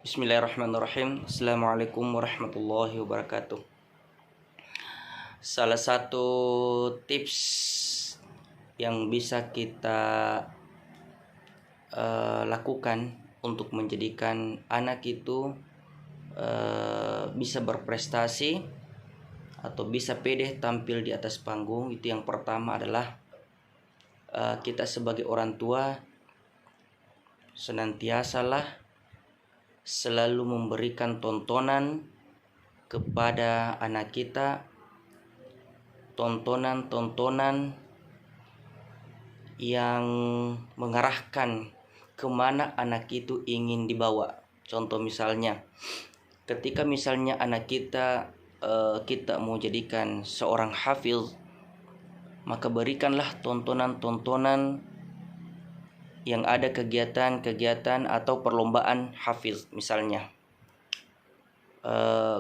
Bismillahirrahmanirrahim. Assalamualaikum warahmatullahi wabarakatuh. Salah satu tips yang bisa kita lakukan untuk menjadikan anak itu bisa berprestasi atau bisa pede tampil di atas panggung, itu yang pertama adalah kita sebagai orang tua senantiasalah selalu memberikan tontonan kepada anak kita, tontonan-tontonan yang mengarahkan kemana anak itu ingin dibawa. Contoh misalnya, ketika misalnya anak kita mau jadikan seorang hafiz, maka berikanlah tontonan-tontonan yang ada kegiatan-kegiatan atau perlombaan hafiz misalnya.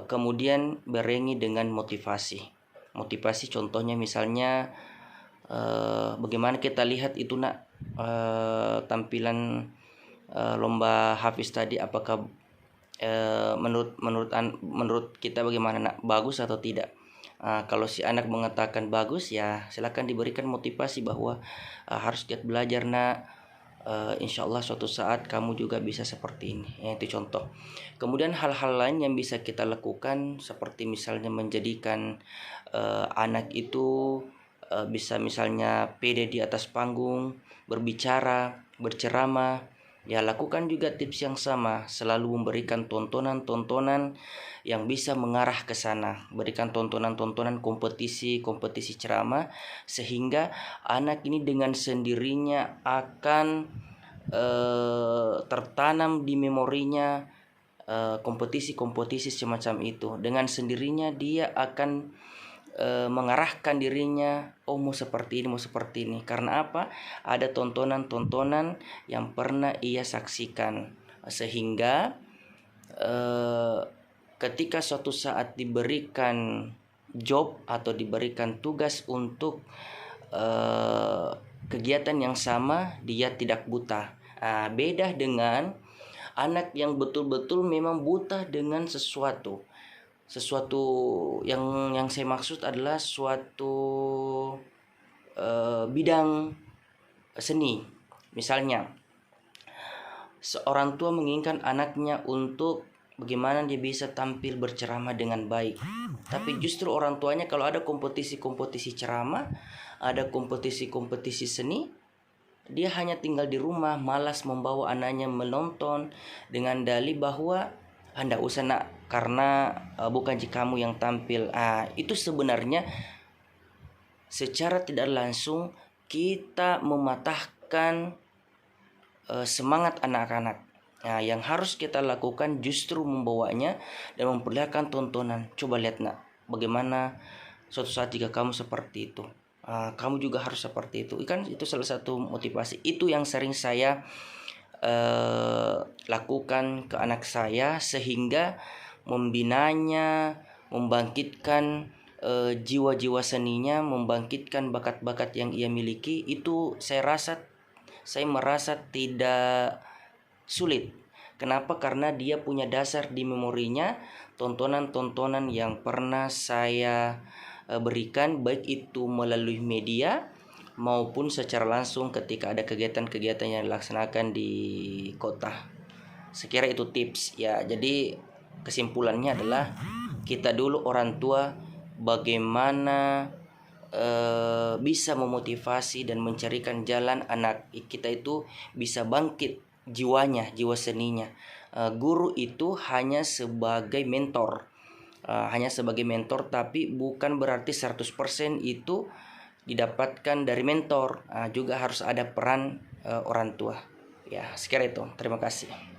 Kemudian barengi dengan motivasi contohnya misalnya bagaimana kita lihat itu tampilan lomba hafiz tadi, apakah menurut kita bagaimana bagus atau tidak. Kalau si anak mengatakan bagus, ya silakan diberikan motivasi bahwa harus giat belajar insya Allah suatu saat kamu juga bisa seperti ini. Itu contoh. Kemudian hal-hal lain yang bisa kita lakukan seperti misalnya menjadikan anak itu bisa misalnya pede di atas panggung, berbicara, berceramah. Ya, lakukan juga tips yang sama, selalu memberikan tontonan-tontonan yang bisa mengarah ke sana. Berikan tontonan-tontonan kompetisi ceramah, sehingga anak ini dengan sendirinya akan tertanam di memorinya kompetisi semacam itu. Dengan sendirinya dia akan mengarahkan dirinya, mau seperti ini. Karena apa? Ada tontonan-tontonan yang pernah ia saksikan, sehingga ketika suatu saat diberikan job atau diberikan tugas untuk kegiatan yang sama, dia tidak buta. Beda dengan anak yang betul-betul memang buta dengan sesuatu yang saya maksud adalah suatu bidang seni. Misalnya seorang tua menginginkan anaknya untuk bagaimana dia bisa tampil berceramah dengan baik, tapi justru orang tuanya kalau ada kompetisi ceramah, ada kompetisi seni, dia hanya tinggal di rumah, malas membawa anaknya menonton dengan dalih bahwa Anda usah karena bukan kamu yang tampil. Itu sebenarnya secara tidak langsung kita mematahkan semangat anak-anak. Yang harus kita lakukan justru membawanya dan memperlihatkan tontonan. Coba lihat bagaimana suatu saat jika kamu seperti itu, kamu juga harus seperti itu. Kan itu salah satu motivasi. Itu yang sering saya lakukan ke anak saya, sehingga membinanya, membangkitkan jiwa-jiwa seninya, membangkitkan bakat-bakat yang ia miliki. Itu saya merasa tidak sulit. Kenapa? Karena dia punya dasar di memorinya, tontonan-tontonan yang pernah saya berikan, baik itu melalui media maupun secara langsung ketika ada kegiatan-kegiatan yang dilaksanakan di kota. Sekira itu tips ya. Jadi kesimpulannya adalah kita dulu orang tua bagaimana bisa memotivasi dan mencarikan jalan anak kita itu bisa bangkit jiwanya, jiwa seninya. Guru itu hanya sebagai mentor, tapi bukan berarti 100% itu didapatkan dari mentor. Juga harus ada peran orang tua. Ya, sekira itu. Terima kasih.